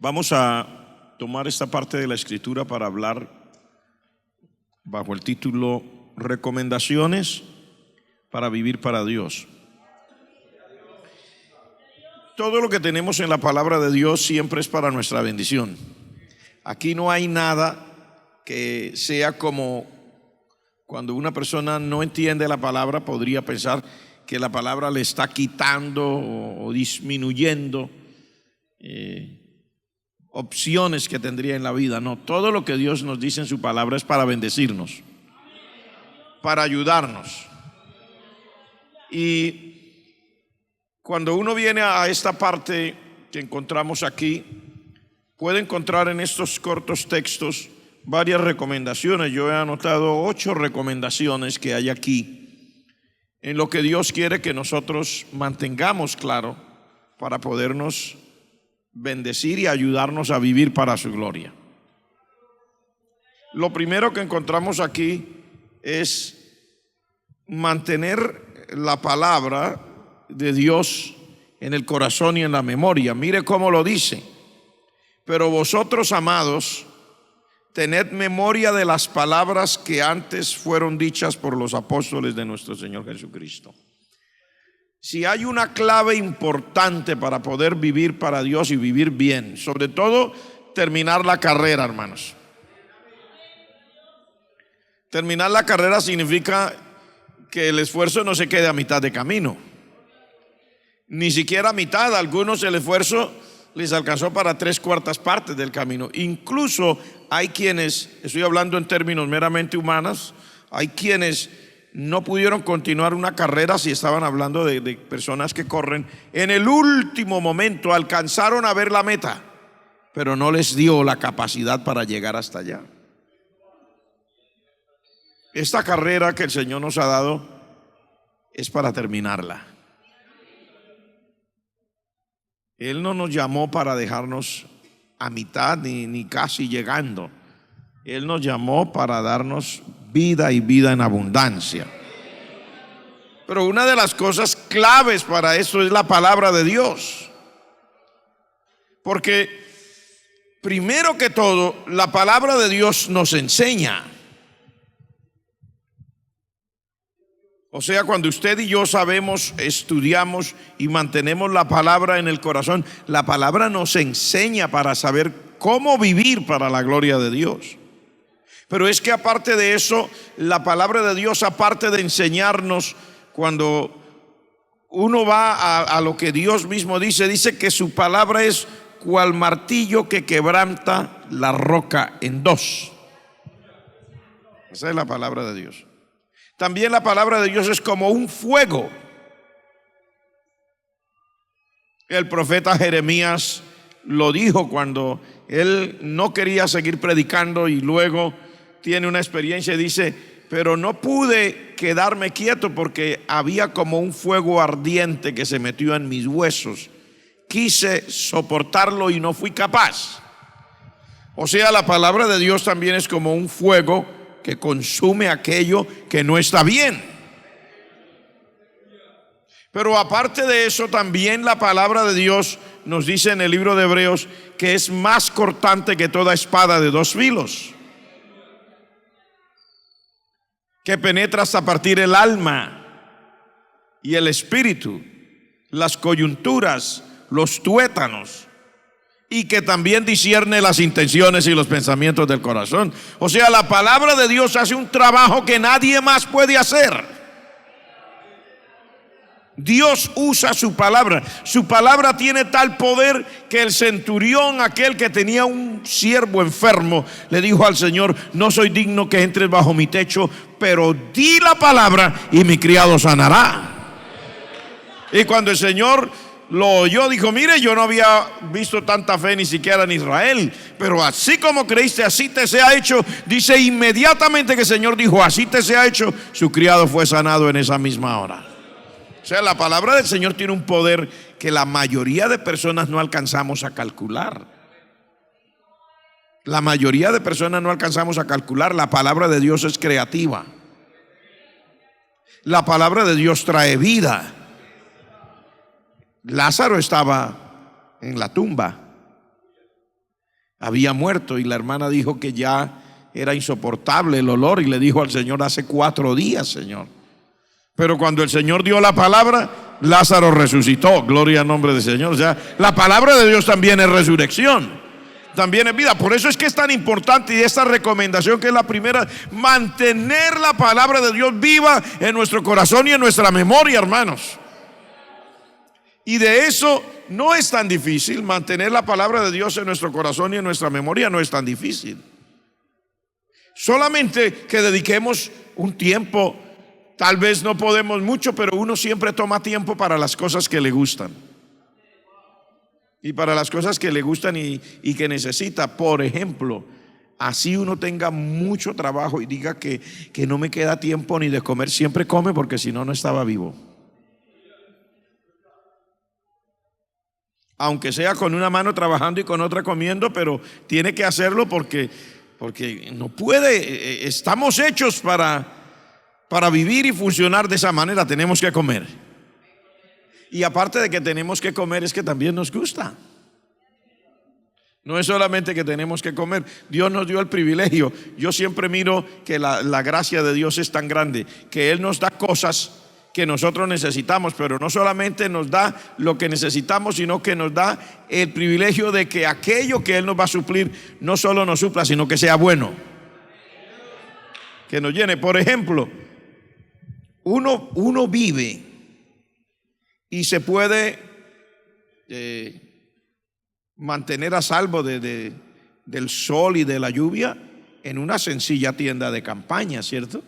Vamos a tomar esta parte de la Escritura para hablar bajo el título Recomendaciones para vivir para Dios. Todo lo que tenemos en la palabra de Dios siempre es para nuestra bendición. Aquí no hay nada que sea como cuando una persona no entiende la palabra, podría pensar que la palabra le está quitando o disminuyendo opciones que tendría en la vida. No, todo lo que Dios nos dice en su palabra es para bendecirnos, para ayudarnos. Y cuando uno viene a esta parte que encontramos aquí, puede encontrar en estos cortos textos varias recomendaciones. Yo he anotado 8 recomendaciones que hay aquí en lo que Dios quiere que nosotros mantengamos claro para podernos bendecir y ayudarnos a vivir para su gloria. Lo primero que encontramos aquí es mantener la palabra de Dios en el corazón y en la memoria. Mire cómo lo dice: pero vosotros, amados, tened memoria de las palabras que antes fueron dichas por los apóstoles de nuestro Señor Jesucristo. Si hay una clave importante para poder vivir para Dios y vivir bien, sobre todo terminar la carrera, hermanos. Terminar la carrera significa que el esfuerzo no se quede a mitad de camino, ni siquiera a mitad. A algunos el esfuerzo les alcanzó para 3/4 partes del camino. Incluso hay quienes, estoy hablando en términos meramente humanos, hay quienes no pudieron continuar una carrera, si estaban hablando de personas que corren, en el último momento alcanzaron a ver la meta, pero no les dio la capacidad para llegar hasta allá. Esta carrera que el Señor nos ha dado es para terminarla. Él no nos llamó para dejarnos a mitad ni casi llegando. Él nos llamó para darnos vida y vida en abundancia. Pero una de las cosas claves para eso es la palabra de Dios. Porque primero que todo, la palabra de Dios nos enseña. O sea, cuando usted y yo sabemos, estudiamos y mantenemos la palabra en el corazón, la palabra nos enseña para saber cómo vivir para la gloria de Dios. Pero es que aparte de eso, la palabra de Dios, aparte de enseñarnos, cuando uno va a lo que Dios mismo dice que su palabra es cual martillo que quebranta la roca en dos. Esa es la palabra de Dios. También la palabra de Dios es como un fuego. El profeta Jeremías lo dijo cuando él no quería seguir predicando y luego tiene una experiencia y dice: pero no pude quedarme quieto porque había como un fuego ardiente que se metió en mis huesos. Quise soportarlo y no fui capaz. O sea, la palabra de Dios también es como un fuego que consume aquello que no está bien. Pero aparte de eso, también la palabra de Dios nos dice en el libro de Hebreos que es más cortante que toda espada de 2 filos, que penetra hasta partir el alma y el espíritu, las coyunturas, los tuétanos, y que también discierne las intenciones y los pensamientos del corazón. O sea, la palabra de Dios hace un trabajo que nadie más puede hacer. Dios usa su palabra. Su palabra tiene tal poder que el centurión, aquel que tenía un siervo enfermo, le dijo al Señor: no soy digno que entres bajo mi techo, pero di la palabra y mi criado sanará. Y cuando el Señor lo oyó, dijo: mire, yo no había visto tanta fe ni siquiera en Israel, pero así como creíste, así te sea hecho. Dice, inmediatamente que el Señor dijo: así te sea hecho, su criado fue sanado en esa misma hora. O sea, la palabra del Señor tiene un poder que la mayoría de personas no alcanzamos a calcular. La mayoría de personas no alcanzamos a calcular. La palabra de Dios es creativa. La palabra de Dios trae vida. Lázaro estaba en la tumba había muerto y la hermana dijo que ya era insoportable el olor y le dijo al Señor: hace 4 días, Señor. Pero cuando el Señor dio la palabra, Lázaro resucitó. Gloria al nombre del Señor. O sea, la palabra de Dios también es resurrección, también es vida. Por eso es que es tan importante, y esta recomendación que es la primera, mantener la palabra de Dios viva en nuestro corazón y en nuestra memoria, hermanos. Y de eso no es tan difícil. Mantener la palabra de Dios en nuestro corazón y en nuestra memoria no es tan difícil. Solamente que dediquemos un tiempo. Tal vez no podemos mucho, pero uno siempre toma tiempo para las cosas que le gustan. Y para las cosas que le gustan y que necesita. Por ejemplo, así uno tenga mucho trabajo y diga que no me queda tiempo ni de comer, siempre come, porque si no, no estaba vivo. Aunque sea con una mano trabajando y con otra comiendo, pero tiene que hacerlo porque no puede. Estamos hechos para vivir y funcionar de esa manera. Tenemos que comer. Y aparte de que tenemos que comer, es que también nos gusta. No es solamente que tenemos que comer. Dios nos dio el privilegio. Yo siempre miro que la gracia de Dios es tan grande, que Él nos da cosas que nosotros necesitamos, pero no solamente nos da lo que necesitamos, sino que nos da el privilegio de que aquello que Él nos va a suplir no solo nos supla, sino que sea bueno, que nos llene. Por ejemplo, uno vive y se puede mantener a salvo del sol y de la lluvia en una sencilla tienda de campaña, ¿cierto?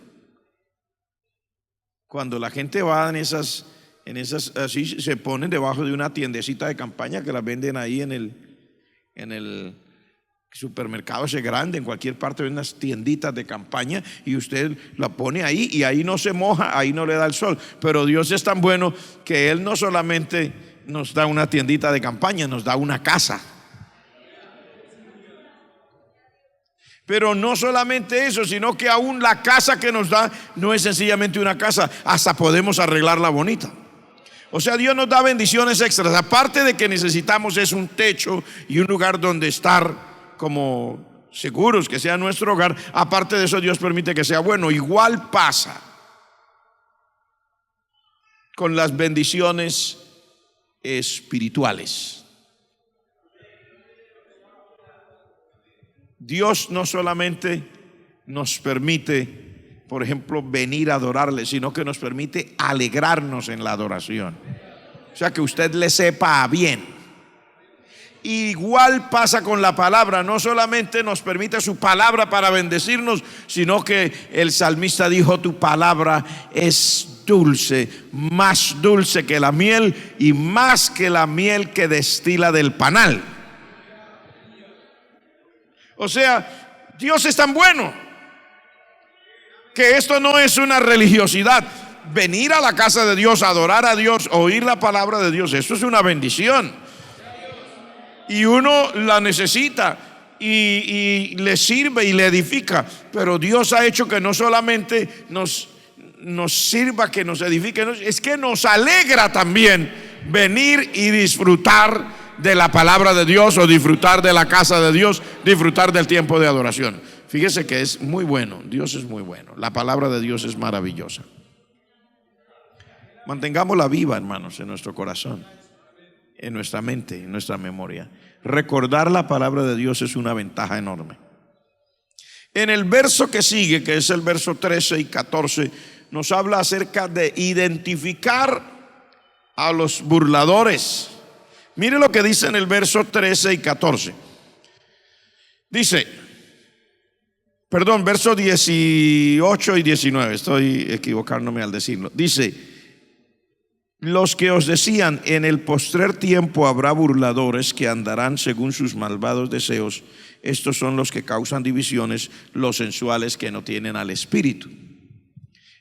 Cuando la gente va en esas así, se ponen debajo de una tiendecita de campaña que las venden ahí en el supermercado ese grande, en cualquier parte, de unas tienditas de campaña, y usted la pone ahí y ahí no se moja, ahí no le da el sol. Pero Dios es tan bueno que Él no solamente nos da una tiendita de campaña, nos da una casa. Pero no solamente eso, sino que aún la casa que nos da no es sencillamente una casa, hasta podemos arreglarla bonita. O sea, Dios nos da bendiciones extras. Aparte de que necesitamos es un techo y un lugar donde estar como seguros, que sea nuestro hogar. Aparte de eso, Dios permite que sea bueno. Igual pasa con las bendiciones espirituales. Dios no solamente nos permite, por ejemplo, venir a adorarle, sino que nos permite alegrarnos en la adoración. O sea, que usted le sepa bien. Igual pasa con la palabra. No solamente nos permite su palabra para bendecirnos, sino que el salmista dijo: tu palabra es dulce, más dulce que la miel y más que la miel que destila del panal. O sea, Dios es tan bueno que esto no es una religiosidad. Venir a la casa de Dios, adorar a Dios, oír la palabra de Dios, eso es una bendición. Y uno la necesita y le sirve y le edifica. Pero Dios ha hecho que no solamente nos sirva, que nos edifique, es que nos alegra también venir y disfrutar de la palabra de Dios, o disfrutar de la casa de Dios, disfrutar del tiempo de adoración. Fíjese que es muy bueno. Dios es muy bueno. La palabra de Dios es maravillosa. Mantengámosla viva, hermanos, en nuestro corazón, en nuestra mente, en nuestra memoria. Recordar la palabra de Dios es una ventaja enorme. En el verso que sigue, que es el verso 13 y 14, nos habla acerca de identificar a los burladores. Mire lo que dice en el verso 13 y 14. Dice, verso 18 y 19, estoy equivocándome al decirlo. Dice: los que os decían, en el postrer tiempo habrá burladores que andarán según sus malvados deseos. Estos son los que causan divisiones, los sensuales que no tienen al Espíritu.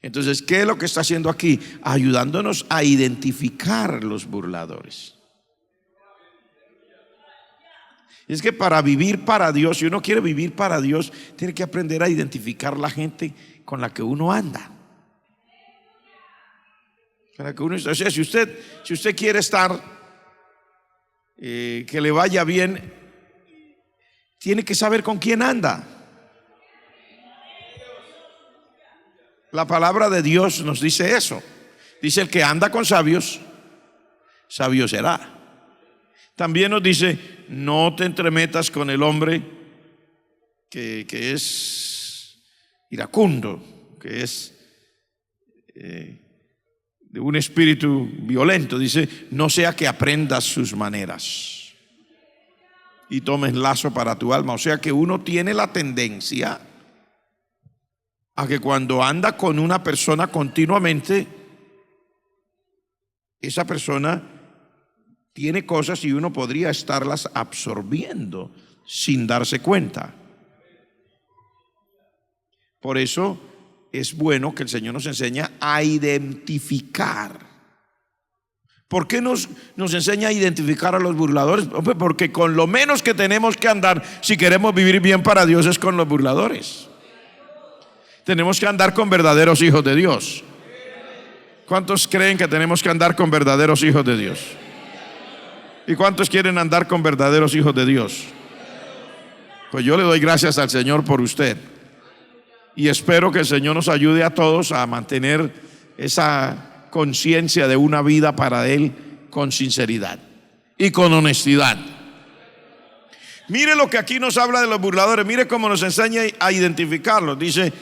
Entonces, ¿qué es lo que está haciendo aquí? Ayudándonos a identificar los burladores. Es que para vivir para Dios, si uno quiere vivir para Dios, tiene que aprender a identificar la gente con la que uno anda. O sea, si usted quiere estar, que le vaya bien, tiene que saber con quién anda. La palabra de Dios nos dice eso. Dice: el que anda con sabios, sabio será. También nos dice: no te entremetas con el hombre que es iracundo, que es de un espíritu violento. Dice: no sea que aprendas sus maneras y tomes lazo para tu alma. O sea que uno tiene la tendencia a que cuando anda con una persona continuamente, esa persona tiene cosas y uno podría estarlas absorbiendo sin darse cuenta. Por eso es bueno que el Señor nos enseñe a identificar. ¿Por qué nos enseña a identificar a los burladores? Porque con lo menos que tenemos que andar, si queremos vivir bien para Dios, es con los burladores. Tenemos que andar con verdaderos hijos de Dios. ¿Cuántos creen que tenemos que andar con verdaderos hijos de Dios? ¿Y cuántos quieren andar con verdaderos hijos de Dios? Pues yo le doy gracias al Señor por usted. Y espero que el Señor nos ayude a todos a mantener esa conciencia de una vida para Él con sinceridad y con honestidad. Mire lo que aquí nos habla de los burladores. Mire cómo nos enseña a identificarlos. Dice: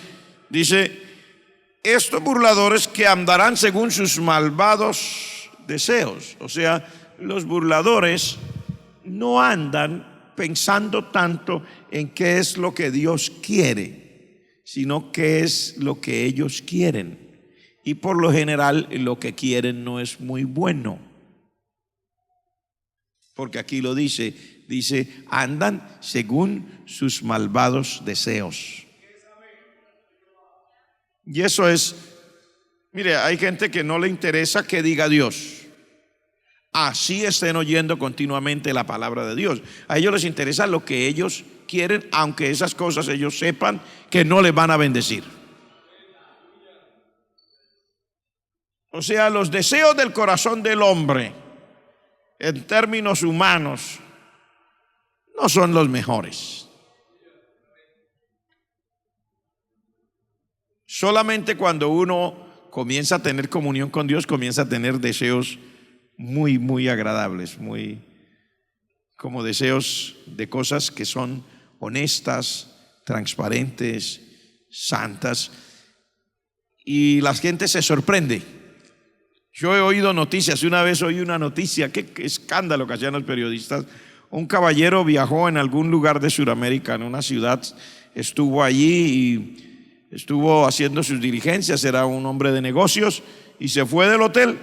estos burladores que andarán según sus malvados deseos. O sea, los burladores no andan pensando tanto en qué es lo que Dios quiere, sino qué es lo que ellos quieren. Y por lo general lo que quieren no es muy bueno. Porque aquí lo dice, andan según sus malvados deseos. Y eso es, mire, hay gente que no le interesa que diga Dios. Así estén oyendo continuamente la palabra de Dios. A ellos les interesa lo que ellos quieren, aunque esas cosas ellos sepan que no les van a bendecir. O sea, los deseos del corazón del hombre, en términos humanos, no son los mejores. Solamente cuando uno comienza a tener comunión con Dios, comienza a tener deseos muy, muy agradables, muy como deseos de cosas que son honestas, transparentes, santas. Y la gente se sorprende. Yo he oído noticias, una vez oí una noticia, qué escándalo que hacían los periodistas. Un caballero viajó en algún lugar de Sudamérica, en una ciudad, estuvo allí y estuvo haciendo sus diligencias, era un hombre de negocios y se fue del hotel.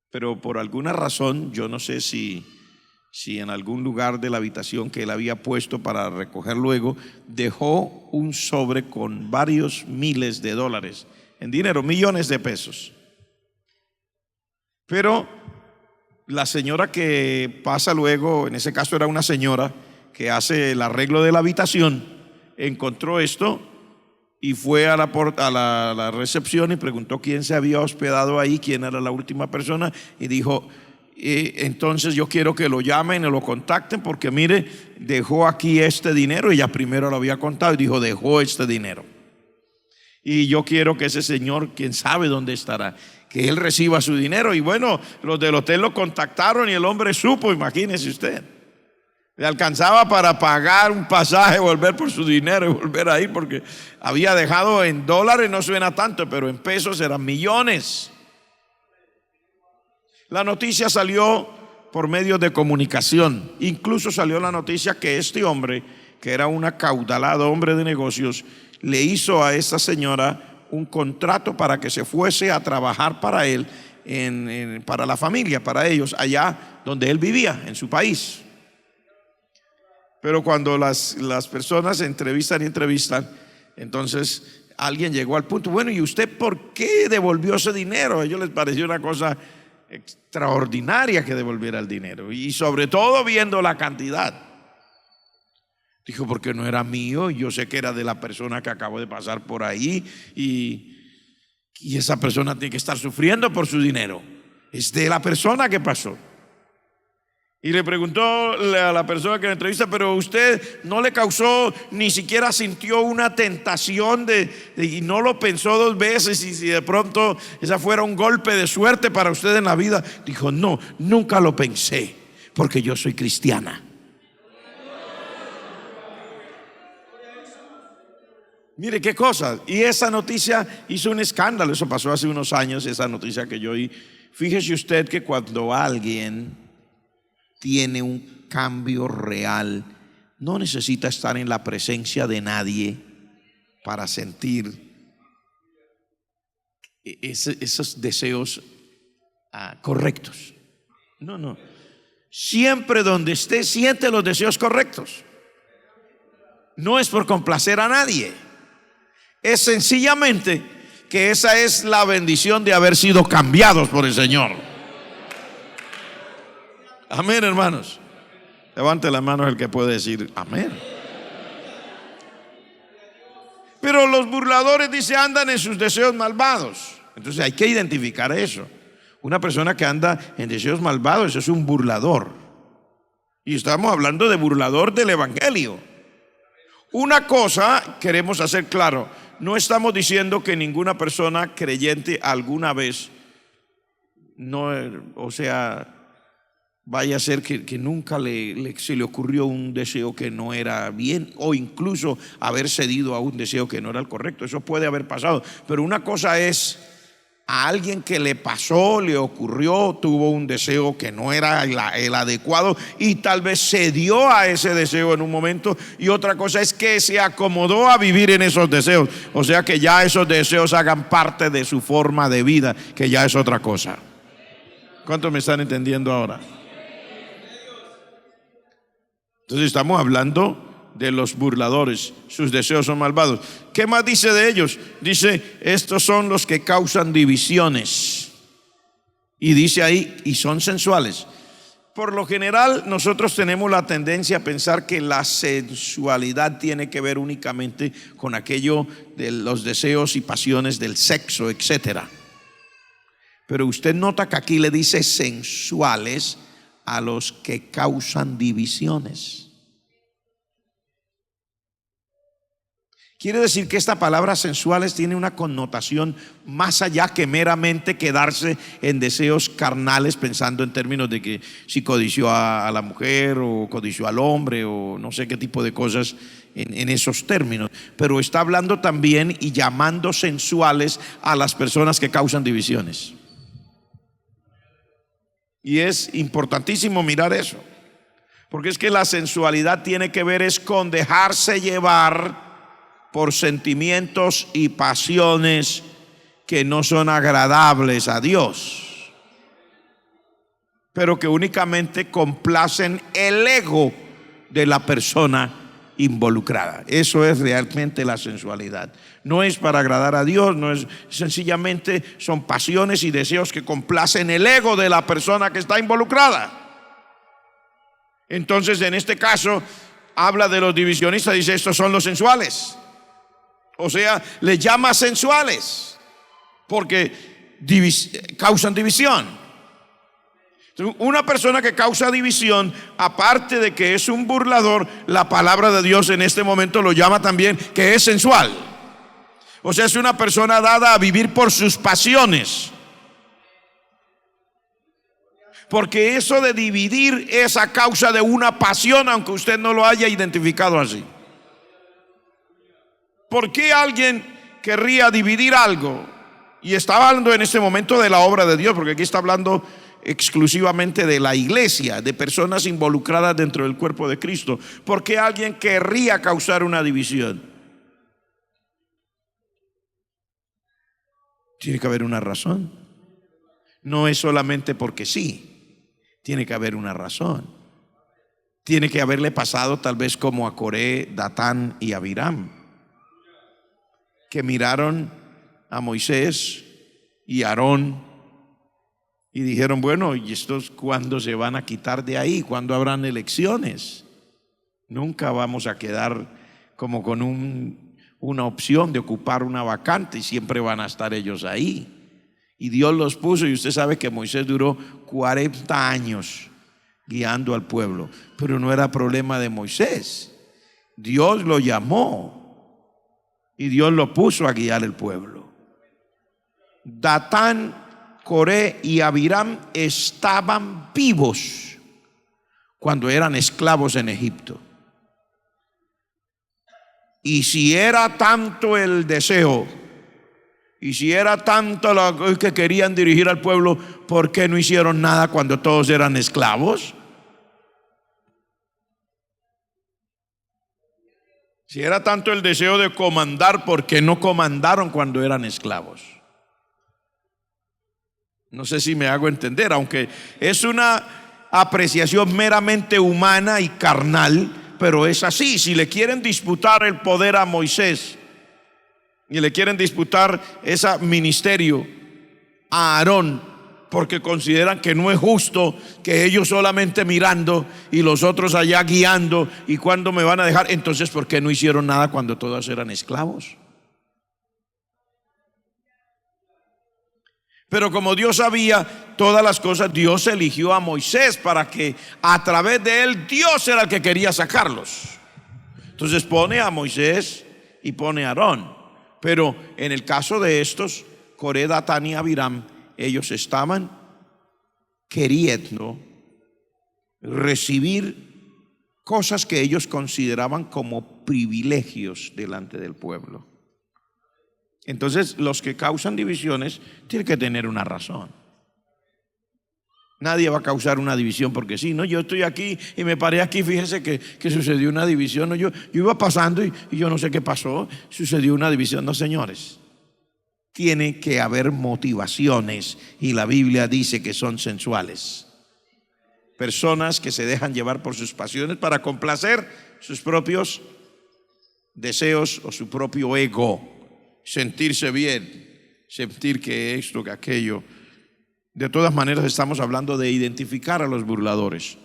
Pero por alguna razón, yo no sé si en algún lugar de la habitación que él había puesto para recoger luego, dejó un sobre con varios miles de dólares en dinero, millones de pesos. Pero la señora que pasa luego, en ese caso era una señora que hace el arreglo de la habitación, encontró esto y fue a la recepción y preguntó quién se había hospedado ahí, quién era la última persona, y dijo: entonces yo quiero que lo llamen y lo contacten porque mire, dejó aquí este dinero. Ella primero lo había contado y dijo: dejó este dinero y yo quiero que ese señor, quién sabe dónde estará, que él reciba su dinero. Y bueno, los del hotel lo contactaron y el hombre supo, imagínese usted, le alcanzaba para pagar un pasaje, volver por su dinero y volver ahí, porque había dejado en dólares, no suena tanto, pero en pesos eran millones. La noticia salió por medios de comunicación. Incluso salió la noticia que este hombre, que era un acaudalado hombre de negocios, le hizo a esa señora un contrato para que se fuese a trabajar para él, para la familia, para ellos, allá donde él vivía, en su país. Pero cuando las personas se entrevistan, entonces alguien llegó al punto: bueno, ¿y usted por qué devolvió ese dinero? A ellos les pareció una cosa extraordinaria que devolviera el dinero, y sobre todo viendo la cantidad. Dijo: porque no era mío, yo sé que era de la persona que acabo de pasar por ahí, y esa persona tiene que estar sufriendo por su dinero, es de la persona que pasó. Y le preguntó a la persona que le entrevista, pero usted no le causó, ni siquiera sintió una tentación y no lo pensó dos veces, y si de pronto esa fuera un golpe de suerte para usted en la vida. Dijo, no, nunca lo pensé, porque yo soy cristiana. Mire qué cosa. Y esa noticia hizo un escándalo. Eso pasó hace unos años, esa noticia que yo oí. Fíjese usted que cuando alguien tiene un cambio real, no necesita estar en la presencia de nadie para sentir esos deseos correctos. No. Siempre donde esté, siente los deseos correctos. No es por complacer a nadie. Es sencillamente que esa es la bendición de haber sido cambiados por el Señor. Amén, hermanos. Levante las manos el que puede decir amén. Pero los burladores, dice, andan en sus deseos malvados. Entonces hay que identificar eso. Una persona que anda en deseos malvados es un burlador. Y estamos hablando de burlador del evangelio. Una cosa queremos hacer claro: no estamos diciendo que ninguna persona creyente alguna vez vaya a ser que nunca se le ocurrió un deseo que no era bien, o incluso haber cedido a un deseo que no era el correcto. Eso puede haber pasado. Pero una cosa es a alguien que le pasó, le ocurrió, tuvo un deseo que no era el adecuado y tal vez cedió a ese deseo en un momento, y otra cosa es que se acomodó a vivir en esos deseos, o sea que ya esos deseos hagan parte de su forma de vida, que ya es otra cosa. ¿Cuántos me están entendiendo ahora? Entonces estamos hablando de los burladores, sus deseos son malvados. ¿Qué más dice de ellos? Dice, estos son los que causan divisiones. Y dice ahí, y son sensuales. Por lo general, nosotros tenemos la tendencia a pensar que la sensualidad tiene que ver únicamente con aquello de los deseos y pasiones del sexo, etcétera. Pero usted nota que aquí le dice sensuales a los que causan divisiones. Quiere decir que esta palabra sensuales tiene una connotación más allá que meramente quedarse en deseos carnales, pensando en términos de que si codició a la mujer o codició al hombre o no sé qué tipo de cosas en esos términos. Pero está hablando también y llamando sensuales a las personas que causan divisiones. Y es importantísimo mirar eso, porque es que la sensualidad tiene que ver es con dejarse llevar por sentimientos y pasiones que no son agradables a Dios, pero que únicamente complacen el ego de la persona involucrada. Eso es realmente la sensualidad. No es para agradar a Dios, no es, sencillamente son pasiones y deseos que complacen el ego de la persona que está involucrada. Entonces, en este caso, habla de los divisionistas, dice, estos son los sensuales. O sea, les llama sensuales porque causan división. Una persona que causa división, aparte de que es un burlador, la palabra de Dios en este momento lo llama también que es sensual. O sea, es una persona dada a vivir por sus pasiones. Porque eso de dividir es a causa de una pasión, aunque usted no lo haya identificado así. ¿Por qué alguien querría dividir algo? Y está hablando en este momento de la obra de Dios, porque aquí está hablando exclusivamente de la iglesia, de personas involucradas dentro del cuerpo de Cristo. ¿Por qué alguien querría causar una división? Tiene que haber una razón. No es solamente porque sí, tiene que haber una razón. Tiene que haberle pasado tal vez como a Coré, Datán y Abiram, que miraron a Moisés y Aarón y dijeron, bueno, ¿y estos cuándo se van a quitar de ahí? ¿Cuándo habrán elecciones? Nunca vamos a quedar como con una opción de ocupar una vacante, y siempre van a estar ellos ahí. Y Dios los puso, y usted sabe que Moisés duró 40 años guiando al pueblo. Pero no era problema de Moisés. Dios lo llamó y Dios lo puso a guiar el pueblo. Datán, Coré y Abiram estaban vivos cuando eran esclavos en Egipto. Y si era tanto el deseo, y si era tanto lo que querían dirigir al pueblo, ¿por qué no hicieron nada cuando todos eran esclavos? Si era tanto el deseo de comandar, ¿por qué no comandaron cuando eran esclavos? No sé si me hago entender, aunque es una apreciación meramente humana y carnal, pero es así. Si le quieren disputar el poder a Moisés y le quieren disputar ese ministerio a Aarón, porque consideran que no es justo que ellos solamente mirando y los otros allá guiando, y cuándo me van a dejar, entonces ¿por qué no hicieron nada cuando todos eran esclavos? Pero como Dios sabía todas las cosas, Dios eligió a Moisés para que a través de él Dios era el que quería sacarlos. Entonces pone a Moisés y pone a Aarón. Pero en el caso de estos, Coré, Datán y Abiram, ellos estaban queriendo recibir cosas que ellos consideraban como privilegios delante del pueblo. Entonces, los que causan divisiones tienen que tener una razón. Nadie va a causar una división porque sí, no, yo estoy aquí y me paré aquí, fíjese que sucedió una división, no, yo iba pasando y yo no sé qué pasó, sucedió una división. No, señores, tiene que haber motivaciones, y la Biblia dice que son sensuales. Personas que se dejan llevar por sus pasiones para complacer sus propios deseos o su propio ego, sentirse bien, sentir que esto, que aquello. De todas maneras, estamos hablando de identificar a los burladores.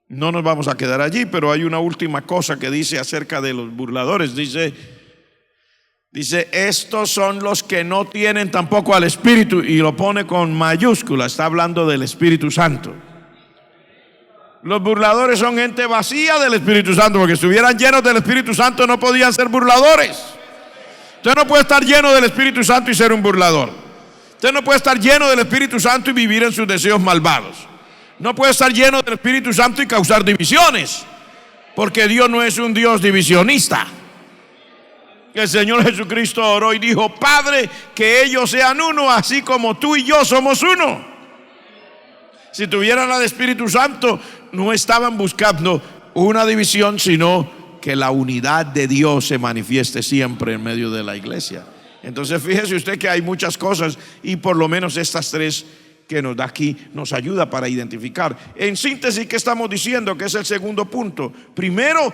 No nos vamos a quedar allí, pero hay una última cosa que dice acerca de los burladores. Dice, estos son los que no tienen tampoco al Espíritu, y lo pone con mayúscula, está hablando del Espíritu Santo. Los burladores son gente vacía del Espíritu Santo, porque si estuvieran llenos del Espíritu Santo no podían ser burladores. Usted no puede estar lleno del Espíritu Santo y ser un burlador. Usted no puede estar lleno del Espíritu Santo y vivir en sus deseos malvados. No puede estar lleno del Espíritu Santo y causar divisiones, porque Dios no es un Dios divisionista. El Señor Jesucristo oró y dijo: Padre, que ellos sean uno, así como tú y yo somos uno. Si tuvieran al Espíritu Santo, no estaban buscando una división, sino que la unidad de Dios se manifieste siempre en medio de la iglesia. Entonces fíjese usted que hay muchas cosas, y por lo menos estas tres que nos da aquí nos ayuda para identificar. En síntesis, ¿qué estamos diciendo? Que es el segundo punto. Primero,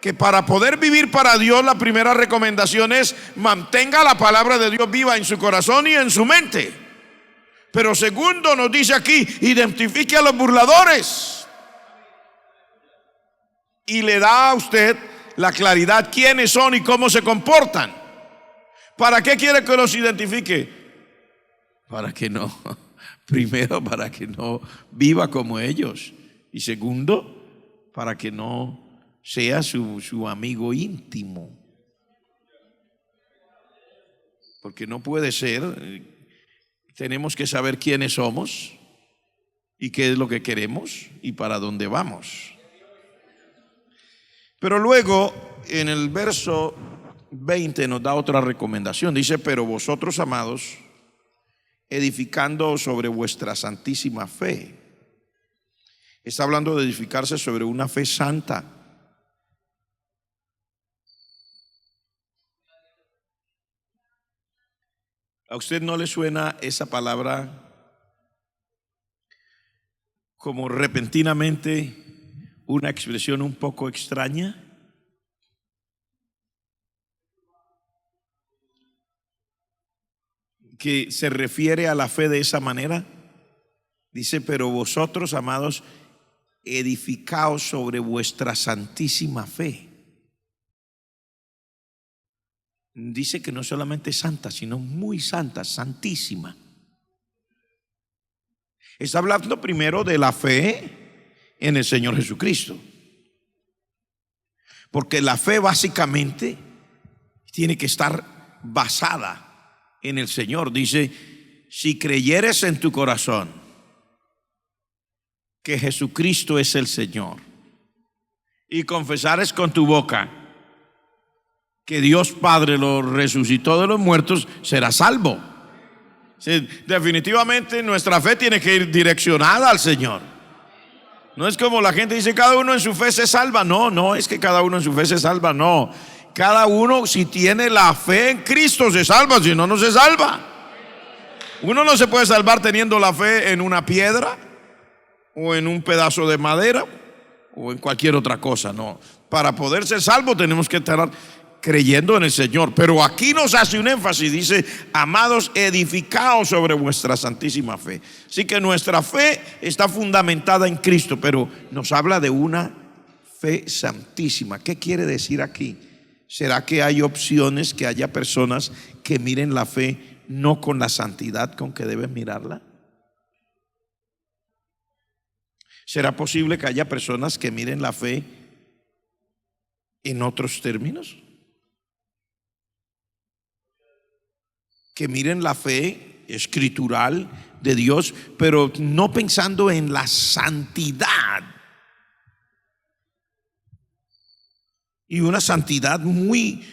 que para poder vivir para Dios, la primera recomendación es: mantenga la palabra de Dios viva en su corazón y en su mente. Pero segundo, nos dice aquí: identifique a los burladores. Y le da a usted la claridad quiénes son y cómo se comportan. ¿Para qué quiere que los identifique? Para que no, primero, para que no viva como ellos, y segundo, para que no sea su amigo íntimo. Porque no puede ser. Tenemos que saber quiénes somos y qué es lo que queremos y para dónde vamos. Pero luego, en el verso 20 nos da otra recomendación. Dice: pero vosotros, amados, edificando sobre vuestra santísima fe. Está hablando de edificarse sobre una fe santa. ¿A usted no le suena esa palabra como repentinamente una expresión un poco extraña? Que se refiere a la fe de esa manera. Dice: pero vosotros, amados, edificaos sobre vuestra santísima fe. Dice que no solamente santa, sino muy santa, santísima. Está hablando primero de la fe en el Señor Jesucristo. Porque la fe básicamente tiene que estar basada en el Señor. Dice, si creyeres en tu corazón que Jesucristo es el Señor y confesares con tu boca que Dios Padre lo resucitó de los muertos, serás salvo. Sí, definitivamente nuestra fe tiene que ir direccionada al Señor. No es como la gente dice, cada uno en su fe se salva. No, no es que cada uno en su fe se salva, no. Cada uno, si tiene la fe en Cristo, se salva, si no, no se salva. Uno no se puede salvar teniendo la fe en una piedra o en un pedazo de madera o en cualquier otra cosa, no. Para poder ser salvo tenemos que estar creyendo en el Señor. Pero aquí nos hace un énfasis, dice, amados, edificaos sobre vuestra santísima fe. Así que nuestra fe está fundamentada en Cristo, pero nos habla de una fe santísima. ¿Qué quiere decir aquí? ¿Será que hay opciones que haya personas que miren la fe no con la santidad con que deben mirarla? ¿Será posible que haya personas que miren la fe en otros términos? Que miren la fe escritural de Dios, pero no pensando en la santidad. Y una santidad muy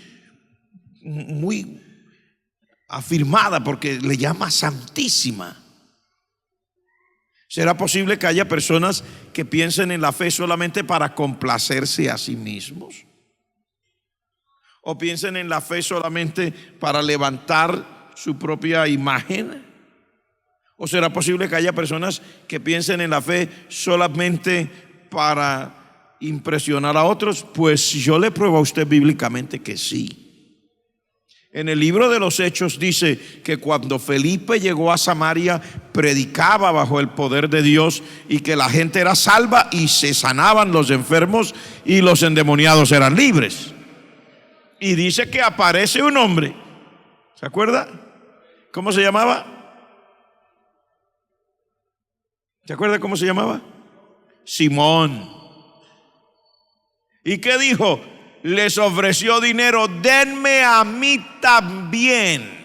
afirmada, porque le llama santísima. ¿Será posible que haya personas que piensen en la fe solamente para complacerse a sí mismos? ¿O piensen en la fe solamente para levantar su propia imagen? ¿O será posible que haya personas que piensen en la fe solamente para impresionar a otros? Pues yo le pruebo a usted bíblicamente que sí. En el libro de los Hechos dice que cuando Felipe llegó a Samaria, predicaba bajo el poder de Dios y que la gente era salva y se sanaban los enfermos y los endemoniados eran libres. Y dice que aparece un hombre, ¿se acuerda? ¿Cómo se llamaba? ¿Se acuerda cómo se llamaba? Simón. ¿Y qué dijo? Les ofreció dinero, denme a mí también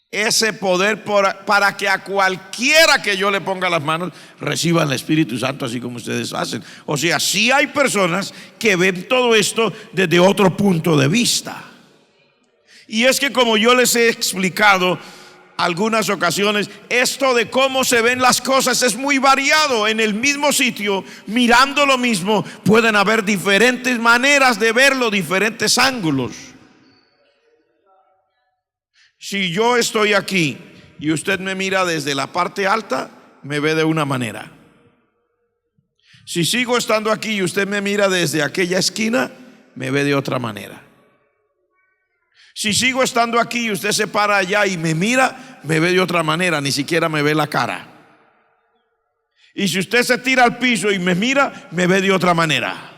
ese poder para que a cualquiera que yo le ponga las manos reciban el Espíritu Santo, así como ustedes hacen. O sea, sí hay personas que ven todo esto desde otro punto de vista. Y es que, como yo les he explicado algunas ocasiones, esto de cómo se ven las cosas es muy variado. En el mismo sitio, mirando lo mismo, pueden haber diferentes maneras de verlo, diferentes ángulos. Si yo estoy aquí y usted me mira desde la parte alta, me ve de una manera. Si sigo estando aquí y usted me mira desde aquella esquina, me ve de otra manera. Si sigo estando aquí y usted se para allá y me mira, me ve de otra manera, ni siquiera me ve la cara. Y si usted se tira al piso y me mira, me ve de otra manera.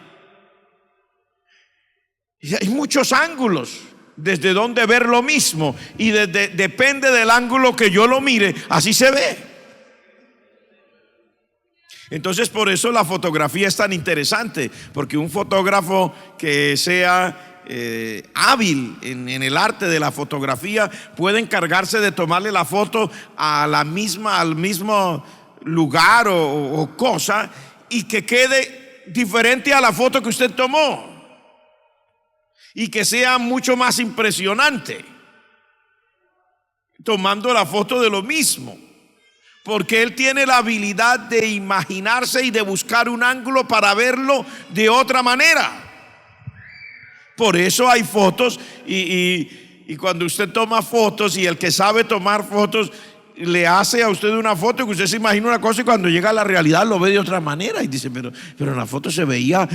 Y hay muchos ángulos desde donde ver lo mismo, y depende del ángulo que yo lo mire, así se ve. Entonces, por eso la fotografía es tan interesante, porque un fotógrafo que sea hábil en el arte de la fotografía puede encargarse de tomarle la foto al mismo lugar o cosa, y que quede diferente a la foto que usted tomó y que sea mucho más impresionante tomando la foto de lo mismo, porque él tiene la habilidad de imaginarse y de buscar un ángulo para verlo de otra manera. Por eso hay fotos, y cuando usted toma fotos, y el que sabe tomar fotos le hace a usted una foto que usted se imagina una cosa, y cuando llega a la realidad lo ve de otra manera y dice, pero en la foto se veía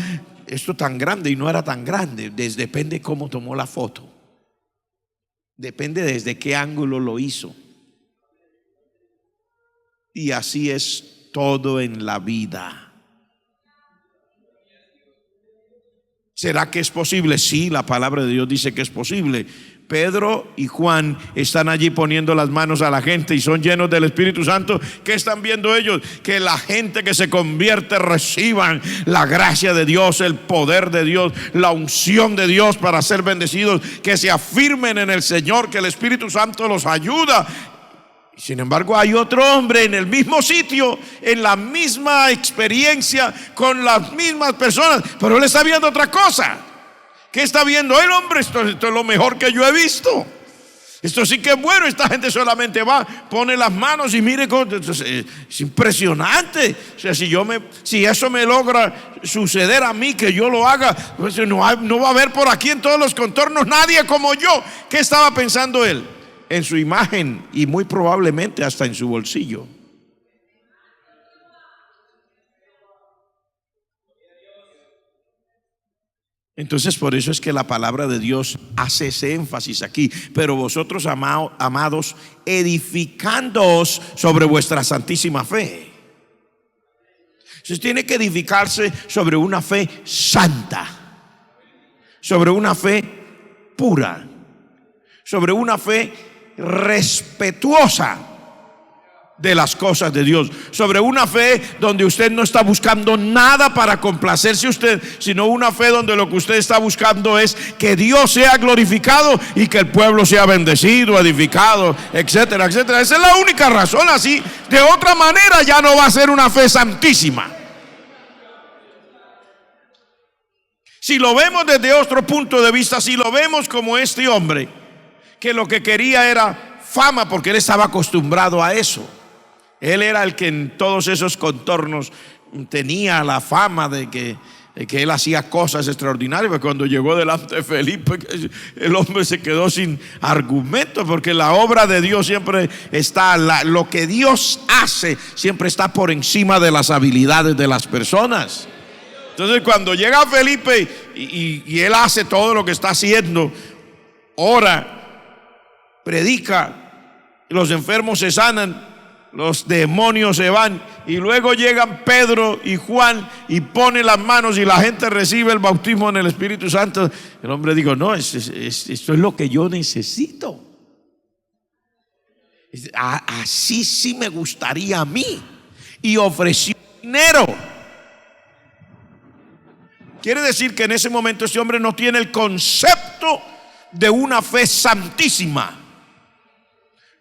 esto tan grande y no era tan grande. Depende cómo tomó la foto, depende desde qué ángulo lo hizo. Y así es todo en la vida. ¿Será que es posible? Sí, la palabra de Dios dice que es posible, Pedro y Juan están allí poniendo las manos a la gente y son llenos del Espíritu Santo. ¿Qué están viendo ellos? Que la gente que se convierte reciban la gracia de Dios, el poder de Dios, la unción de Dios para ser bendecidos, que se afirmen en el Señor, que el Espíritu Santo los ayuda. Sin embargo, hay otro hombre en el mismo sitio, en la misma experiencia, con las mismas personas, pero él está viendo otra cosa. ¿Qué está viendo el hombre? Esto es lo mejor que yo he visto. Esto sí que es bueno. Esta gente solamente va, pone las manos y mire cómo, es impresionante. O sea, si eso me logra suceder a mí, que yo lo haga, pues no va a haber por aquí en todos los contornos nadie como yo. ¿Qué estaba pensando él? En su imagen y muy probablemente hasta en su bolsillo. Entonces por eso es que la palabra de Dios hace ese énfasis aquí. Pero vosotros, amados, edificándoos sobre vuestra santísima fe. Entonces tiene que edificarse sobre una fe santa, sobre una fe pura, sobre una fe respetuosa de las cosas de Dios, sobre una fe donde usted no está buscando nada para complacerse usted, sino una fe donde lo que usted está buscando es que Dios sea glorificado y que el pueblo sea bendecido, edificado, etcétera, etcétera. Esa es la única razón. Así, de otra manera ya no va a ser una fe santísima. Si lo vemos desde otro punto de vista, si lo vemos como este hombre, que lo que quería era fama, porque él estaba acostumbrado a eso. Él era el que en todos esos contornos tenía la fama de que él hacía cosas extraordinarias. Pero cuando llegó delante de Felipe, el hombre se quedó sin argumento, porque la obra de Dios siempre está, lo que Dios hace siempre está por encima de las habilidades de las personas. Entonces cuando llega Felipe y él hace todo lo que está haciendo, ora, predica, los enfermos se sanan, los demonios se van, y luego llegan Pedro y Juan y ponen las manos y la gente recibe el bautismo en el Espíritu Santo. El hombre dijo: no, esto es lo que yo necesito. Así sí me gustaría a mí. Y ofreció dinero. Quiere decir que en ese momento este hombre no tiene el concepto de una fe santísima.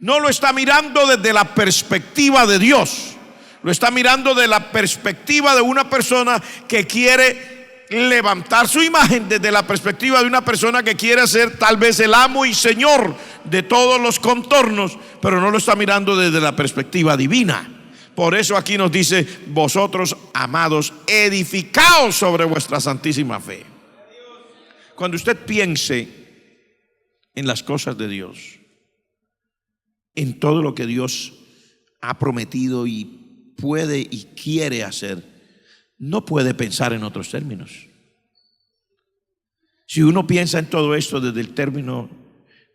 No lo está mirando desde la perspectiva de Dios. Lo está mirando de la perspectiva de una persona que quiere levantar su imagen, desde la perspectiva de una persona que quiere ser tal vez el amo y señor de todos los contornos, pero no lo está mirando desde la perspectiva divina. Por eso aquí nos dice: vosotros, amados, edificaos sobre vuestra santísima fe. Cuando usted piense en las cosas de Dios, en todo lo que Dios ha prometido y puede y quiere hacer, no puede pensar en otros términos. Si uno piensa en todo esto desde el término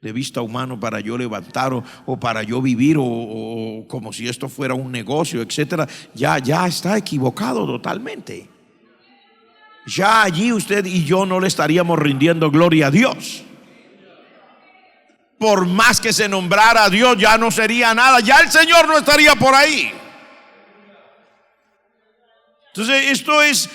de vista humano, para yo levantar o para yo vivir, o como si esto fuera un negocio, etcétera, ya está equivocado totalmente. Ya allí usted y yo no le estaríamos rindiendo gloria a Dios. Por más que se nombrara a Dios, ya no sería nada, ya el Señor no estaría por ahí. Entonces esto es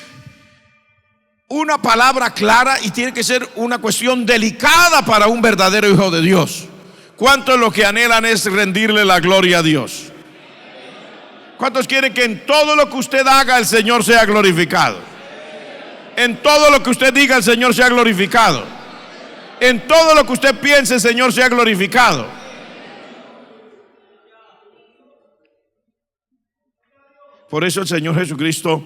una palabra clara y tiene que ser una cuestión delicada para un verdadero hijo de Dios. ¿Cuántos lo que anhelan es rendirle la gloria a Dios? ¿Cuántos quieren que en todo lo que usted haga el Señor sea glorificado? En todo lo que usted diga el Señor sea glorificado. En todo lo que usted piense el Señor sea glorificado. Por eso el Señor Jesucristo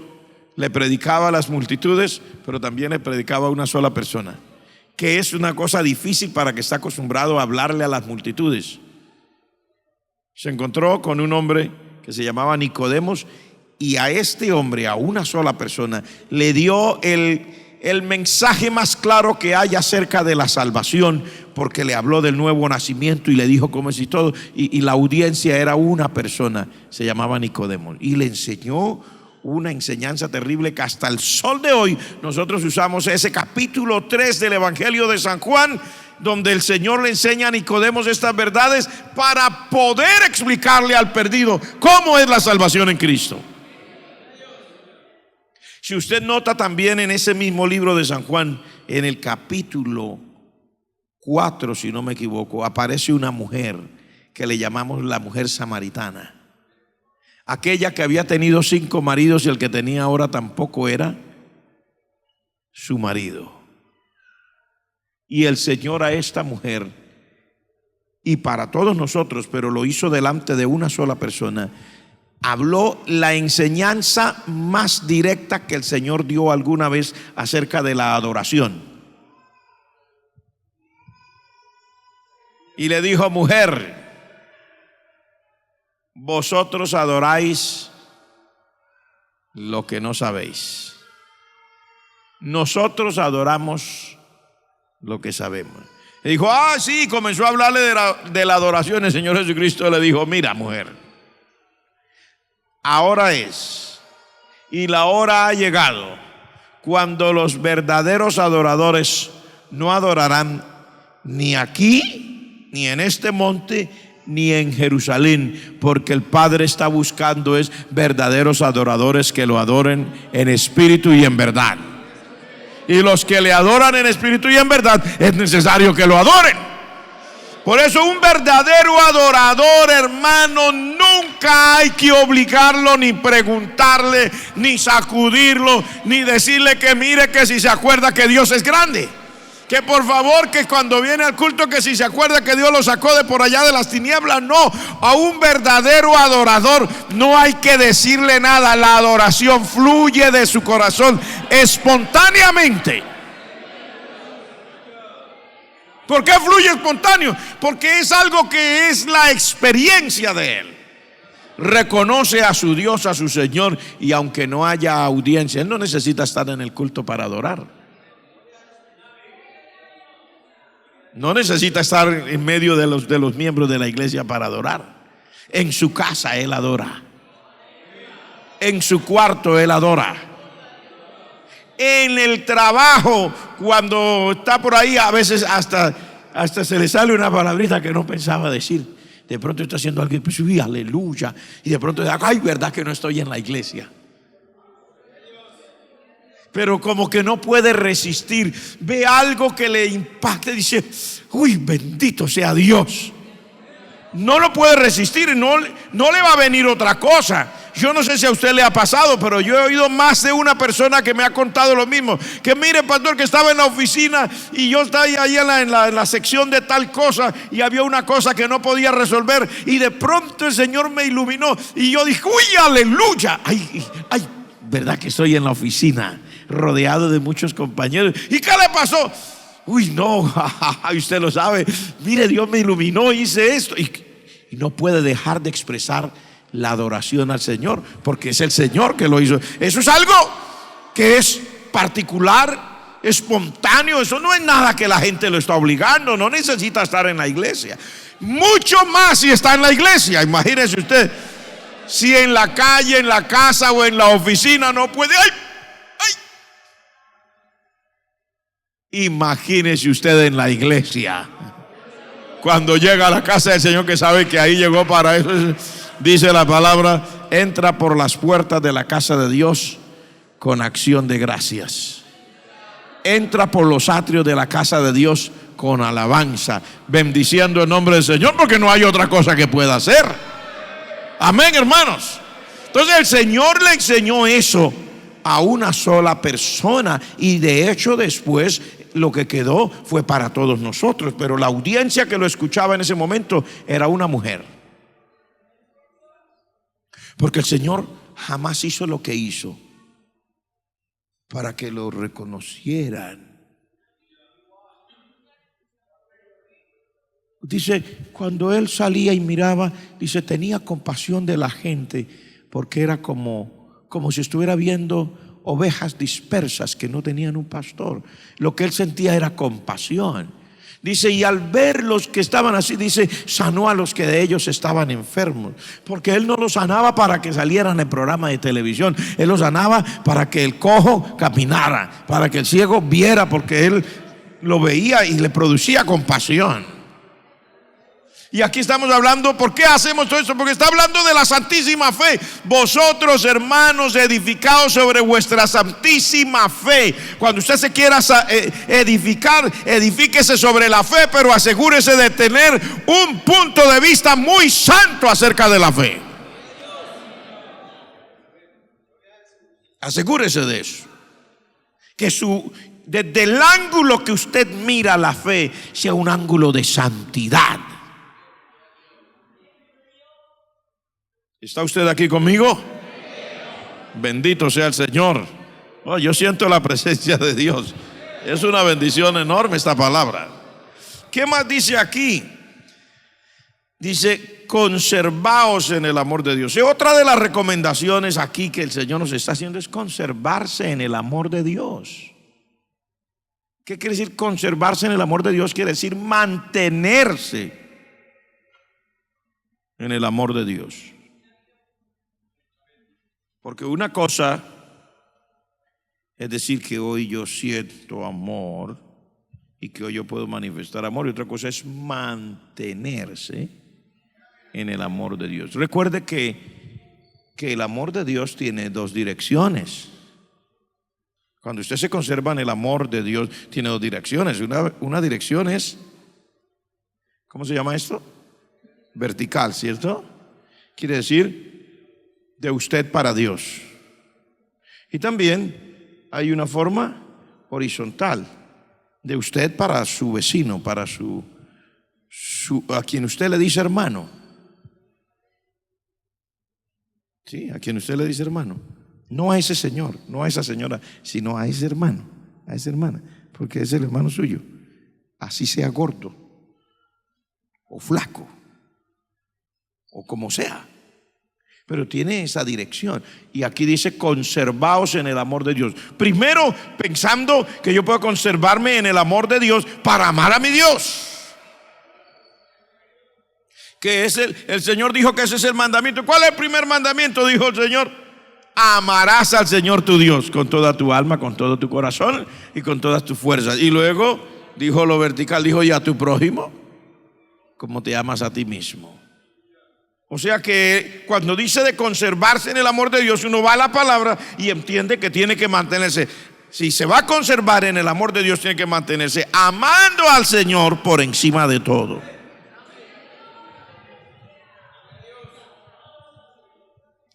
le predicaba a las multitudes, pero también le predicaba a una sola persona, que es una cosa difícil para que está acostumbrado a hablarle a las multitudes. Se encontró con un hombre que se llamaba Nicodemos, y a este hombre, a una sola persona, le dio el mensaje más claro que hay acerca de la salvación, porque le habló del nuevo nacimiento y le dijo cómo es y todo, y la audiencia era una persona, se llamaba Nicodemo, y le enseñó una enseñanza terrible que hasta el sol de hoy nosotros usamos ese capítulo 3 del Evangelio de San Juan, donde el Señor le enseña a Nicodemo estas verdades para poder explicarle al perdido cómo es la salvación en Cristo. Si usted nota también en ese mismo libro de San Juan, en el capítulo 4, si no me equivoco, aparece una mujer que le llamamos la mujer samaritana. Aquella que había tenido 5 maridos y el que tenía ahora tampoco era su marido. Y el Señor a esta mujer, y para todos nosotros, pero lo hizo delante de una sola persona, habló la enseñanza más directa que el Señor dio alguna vez acerca de la adoración. Y le dijo: mujer, vosotros adoráis lo que no sabéis. Nosotros adoramos lo que sabemos. Y dijo: sí, comenzó a hablarle de la adoración. El Señor Jesucristo le dijo: mira, mujer, ahora es, y la hora ha llegado, cuando los verdaderos adoradores no adorarán ni aquí, ni en este monte, ni en Jerusalén, porque el Padre está buscando es verdaderos adoradores que lo adoren en espíritu y en verdad. Y los que le adoran en espíritu y en verdad es necesario que lo adoren. Por eso un verdadero adorador, hermano, nunca hay que obligarlo, ni preguntarle, ni sacudirlo, ni decirle que mire que si se acuerda que Dios es grande, que por favor, que cuando viene al culto, que si se acuerda que Dios lo sacó de por allá de las tinieblas. No, a un verdadero adorador no hay que decirle nada. La adoración fluye de su corazón espontáneamente. ¿Por qué fluye espontáneo? Porque es algo que es la experiencia de él. Reconoce a su Dios, a su Señor, y aunque no haya audiencia, él no necesita estar en el culto para adorar. No necesita estar en medio de los miembros de la iglesia para adorar. En su casa él adora. En su cuarto él adora. En el trabajo, cuando está por ahí, a veces hasta se le sale una palabrita que no pensaba decir. De pronto está haciendo algo y pues, uy, aleluya. Y de pronto, ay, verdad que no estoy en la iglesia. Pero como que no puede resistir. Ve algo que le impacte y dice: uy, bendito sea Dios. No lo puede resistir, no le va a venir otra cosa. Yo no sé si a usted le ha pasado, pero yo he oído más de una persona que me ha contado lo mismo. Que mire, pastor, que estaba en la oficina y yo estaba ahí en la sección de tal cosa, y había una cosa que no podía resolver, y de pronto el Señor me iluminó y yo dije: uy, aleluya. Ay, verdad que estoy en la oficina rodeado de muchos compañeros. ¿Y qué le pasó? Uy, no, usted lo sabe. Mire, Dios me iluminó, hice esto. Y no puede dejar de expresar la adoración al Señor, porque es el Señor que lo hizo. Eso es algo que es particular, espontáneo. Eso no es nada que la gente lo está obligando. No necesita estar en la iglesia. Mucho más si está en la iglesia. Imagínese usted, si en la calle, en la casa o en la oficina no puede. ¡Ay! Imagínese usted en la iglesia, cuando llega a la casa del Señor, que sabe que ahí llegó para eso. Dice la palabra: entra por las puertas de la casa de Dios con acción de gracias. Entra por los atrios de la casa de Dios con alabanza, bendiciendo el nombre del Señor, porque no hay otra cosa que pueda hacer. Amén, hermanos. Entonces el Señor le enseñó eso a una sola persona, y de hecho después lo que quedó fue para todos nosotros. Pero la audiencia que lo escuchaba en ese momento era una mujer, porque el Señor jamás hizo lo que hizo para que lo reconocieran. Dice, cuando él salía y miraba, dice, tenía compasión de la gente, porque era como si estuviera viendo ovejas dispersas que no tenían un pastor. Lo que él sentía era compasión. Dice, y al ver los que estaban así, dice, sanó a los que de ellos estaban enfermos. Porque él no los sanaba para que salieran en programa de televisión. Él los sanaba para que el cojo caminara, para que el ciego viera, porque él lo veía y le producía compasión. Y aquí estamos hablando, ¿por qué hacemos todo esto? Porque está hablando de la santísima fe. Vosotros, hermanos, edificados sobre vuestra santísima fe. Cuando usted se quiera edificar, edifíquese sobre la fe, pero asegúrese de tener un punto de vista muy santo acerca de la fe. Asegúrese de eso. Que desde el ángulo que usted mira la fe sea un ángulo de santidad. ¿Está usted aquí conmigo? Bendito sea el Señor. Oh, yo siento la presencia de Dios. Es una bendición enorme esta palabra. ¿Qué más dice aquí? Dice, conservaos en el amor de Dios. Y otra de las recomendaciones aquí que el Señor nos está haciendo es conservarse en el amor de Dios. ¿Qué quiere decir conservarse en el amor de Dios? Quiere decir mantenerse en el amor de Dios. Porque una cosa es decir que hoy yo siento amor y que hoy yo puedo manifestar amor, y otra cosa es mantenerse en el amor de Dios. Recuerde que el amor de Dios tiene dos direcciones. Cuando usted se conserva en el amor de Dios, tiene dos direcciones. Una dirección es, ¿cómo se llama esto? Vertical, ¿cierto? Quiere decir de usted para Dios. Y también hay una forma horizontal, de usted para su vecino, para a quien usted le dice hermano. Sí, a quien usted le dice hermano. No a ese señor, no a esa señora, sino a ese hermano, a esa hermana, porque es el hermano suyo. Así sea gordo o flaco o como sea, pero tiene esa dirección. Y aquí dice conservaos en el amor de Dios. Primero pensando que yo puedo conservarme en el amor de Dios para amar a mi Dios, que es el Señor dijo que ese es el mandamiento. ¿Cuál es el primer mandamiento? Dijo el Señor: amarás al Señor tu Dios con toda tu alma, con todo tu corazón y con todas tus fuerzas. Y luego dijo lo vertical, dijo: y a tu prójimo como te amas a ti mismo. O sea que cuando dice de conservarse en el amor de Dios, uno va a la palabra y entiende que tiene que mantenerse. Si se va a conservar en el amor de Dios, tiene que mantenerse amando al Señor por encima de todo.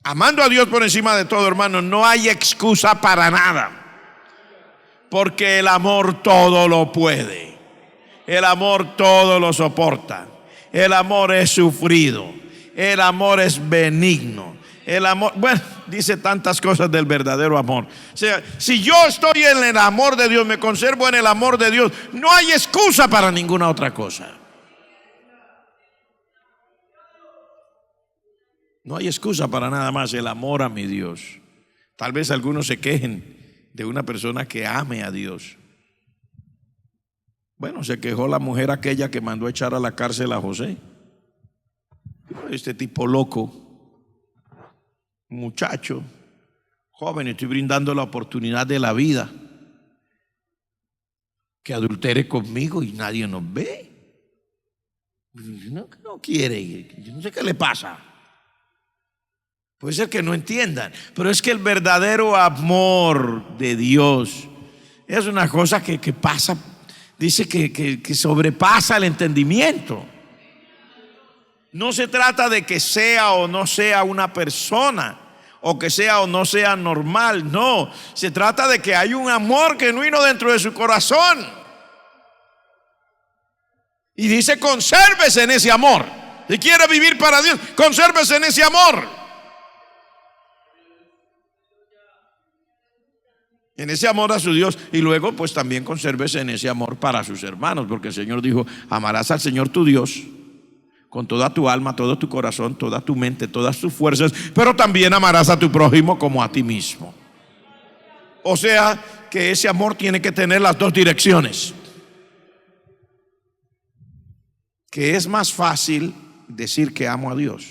Amando a Dios por encima de todo, hermano. No hay excusa para nada, porque el amor todo lo puede. El amor todo lo soporta. El amor es sufrido. El amor es benigno. El amor, bueno, dice tantas cosas del verdadero amor. O sea, si yo estoy en el amor de Dios, me conservo en el amor de Dios, no hay excusa para ninguna otra cosa. No hay excusa para nada más. El amor a mi Dios. Tal vez algunos se quejen de una persona que ame a Dios. Bueno, se quejó la mujer aquella que mandó a echar a la cárcel a José. Este tipo loco, muchacho, joven, estoy brindando la oportunidad de la vida, que adultere conmigo y nadie nos ve. No quiere, yo no sé qué le pasa. Puede ser que no entiendan, pero es que el verdadero amor de Dios es una cosa que pasa, dice que sobrepasa el entendimiento. No se trata de que sea o no sea una persona, o que sea o no sea normal, no. Se trata de que hay un amor genuino dentro de su corazón. Y dice: consérvese en ese amor. Si quiere vivir para Dios, consérvese en ese amor. En ese amor a su Dios. Y luego pues también consérvese en ese amor para sus hermanos, porque el Señor dijo: amarás al Señor tu Dios con toda tu alma, todo tu corazón, toda tu mente, todas tus fuerzas, pero también amarás a tu prójimo como a ti mismo. O sea que ese amor tiene que tener las dos direcciones. Que es más fácil decir que amo a Dios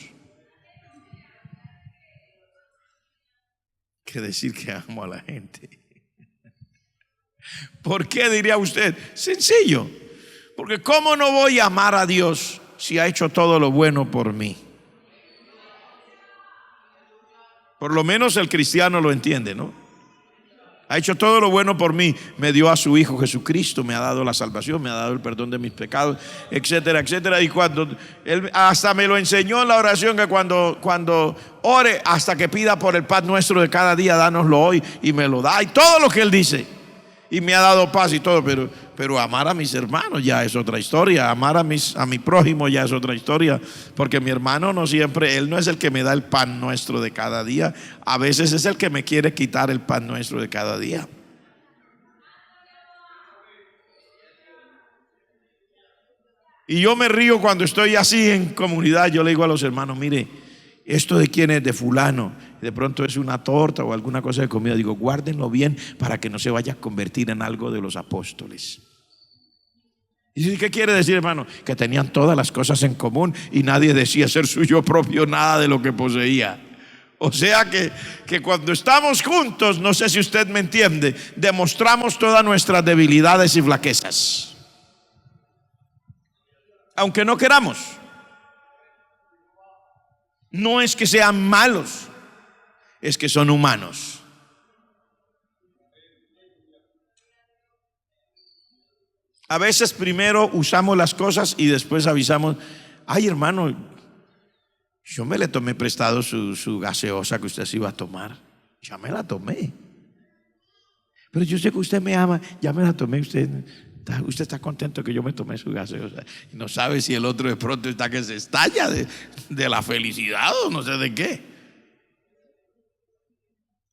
que decir que amo a la gente. ¿Por qué diría usted? Sencillo. Porque ¿cómo no voy a amar a Dios si ha hecho todo lo bueno por mí? Por lo menos el cristiano lo entiende, ¿no? Ha hecho todo lo bueno por mí, me dio a su Hijo Jesucristo, me ha dado la salvación, me ha dado el perdón de mis pecados, etcétera, etcétera. Y cuando Él hasta me lo enseñó en la oración, que cuando ore, hasta que pida por el pan nuestro de cada día, dánoslo hoy, y me lo da, y todo lo que Él dice. Y me ha dado paz y todo, pero amar a mis hermanos ya es otra historia. Amar a mi prójimo ya es otra historia. Porque mi hermano no siempre, él no es el que me da el pan nuestro de cada día. A veces es el que me quiere quitar el pan nuestro de cada día. Y yo me río cuando estoy así en comunidad. Yo le digo a los hermanos, mire, ¿esto de quién es? De fulano. De pronto es una torta o alguna cosa de comida. Digo, guárdenlo bien para que no se vaya a convertir en algo de los apóstoles. ¿Y qué quiere decir, hermano? Que tenían todas las cosas en común y nadie decía ser suyo propio nada de lo que poseía. O sea que cuando estamos juntos, no sé si usted me entiende, demostramos todas nuestras debilidades y flaquezas, aunque no queramos. No es que sean malos, es que son humanos. A veces primero usamos las cosas y después avisamos, ay hermano, yo me le tomé prestado su gaseosa que usted se iba a tomar. Ya me la tomé. Pero yo sé que usted me ama, ya me la tomé. Usted está contento que yo me tomé su gaseosa. Y no sabe si el otro de pronto está que se estalla de la felicidad o no sé de qué.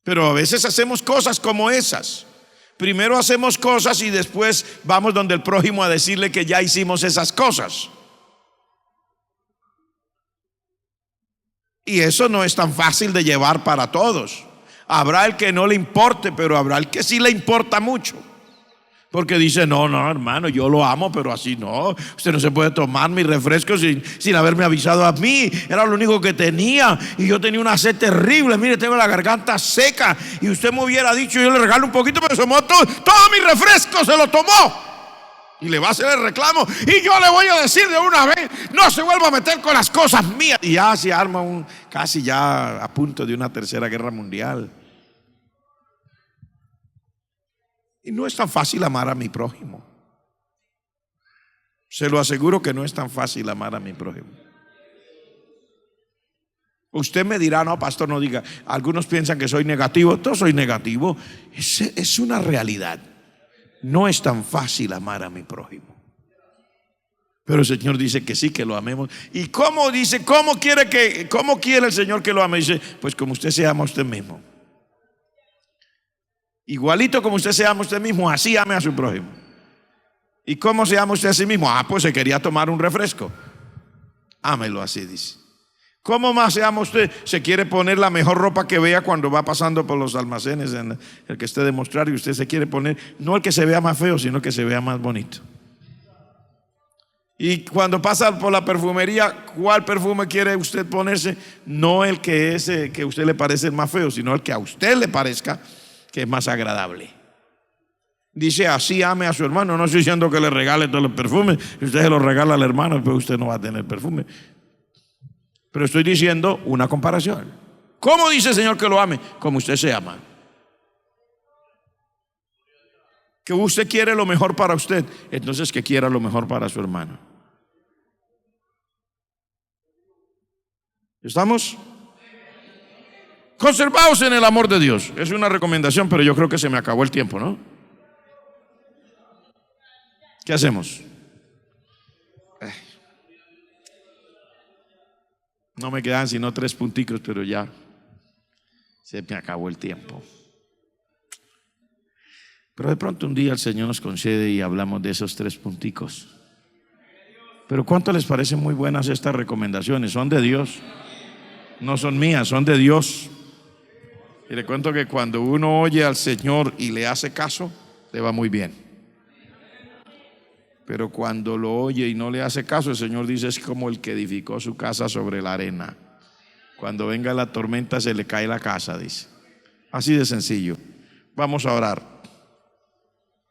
Pero a veces hacemos cosas como esas. Primero hacemos cosas y después vamos donde el prójimo a decirle que ya hicimos esas cosas. Y eso no es tan fácil de llevar para todos. Habrá el que no le importe, pero habrá el que sí le importa mucho. Porque dice, no, hermano, yo lo amo, pero así no. Usted no se puede tomar mi refresco sin haberme avisado a mí. Era lo único que tenía. Y yo tenía una sed terrible. Mire, tengo la garganta seca. Y usted me hubiera dicho, yo le regalo un poquito, pero se tomó todo mi refresco, se lo tomó. Y le va a hacer el reclamo. Y yo le voy a decir de una vez, no se vuelva a meter con las cosas mías. Y ya se arma casi ya a punto de una tercera guerra mundial. Y no es tan fácil amar a mi prójimo. Se lo aseguro que no es tan fácil amar a mi prójimo. Usted me dirá, no, pastor, no diga. Algunos piensan que soy negativo. Yo soy negativo. Es una realidad. No es tan fácil amar a mi prójimo. Pero el Señor dice que sí, que lo amemos. ¿Y cómo dice? ¿Cómo quiere el Señor que lo ame? Dice, pues como usted se ama a usted mismo. Igualito como usted se ama a usted mismo, así ame a su prójimo. ¿Y cómo se ama usted a sí mismo? Pues se quería tomar un refresco. Ámelo así, dice. ¿Cómo más se ama usted? Se quiere poner la mejor ropa que vea cuando va pasando por los almacenes, en el que esté de mostrar, y usted se quiere poner, no el que se vea más feo, sino que se vea más bonito. Y cuando pasa por la perfumería, ¿cuál perfume quiere usted ponerse? No el que que a usted le parece el más feo, sino el que a usted le parezca que es más agradable. Dice, así ame a su hermano. No estoy diciendo que le regale todos los perfumes. Si usted se los regala al hermano, pues usted no va a tener perfume. Pero estoy diciendo una comparación. ¿Cómo dice el Señor que lo ame? Como usted se ama. Que usted quiere lo mejor para usted, entonces que quiera lo mejor para su hermano. ¿Estamos? Conservaos en el amor de Dios. Es una recomendación, pero yo creo que se me acabó el tiempo, ¿no? ¿Qué hacemos? No me quedan sino 3 punticos, pero ya se me acabó el tiempo. Pero de pronto un día el Señor nos concede y hablamos de esos 3 punticos. Pero ¿cuánto les parecen muy buenas estas recomendaciones? Son de Dios. No son mías, son de Dios. Y le cuento que cuando uno oye al Señor y le hace caso, le va muy bien. Pero cuando lo oye y no le hace caso, el Señor dice, es como el que edificó su casa sobre la arena. Cuando venga la tormenta se le cae la casa, dice. Así de sencillo. Vamos a orar.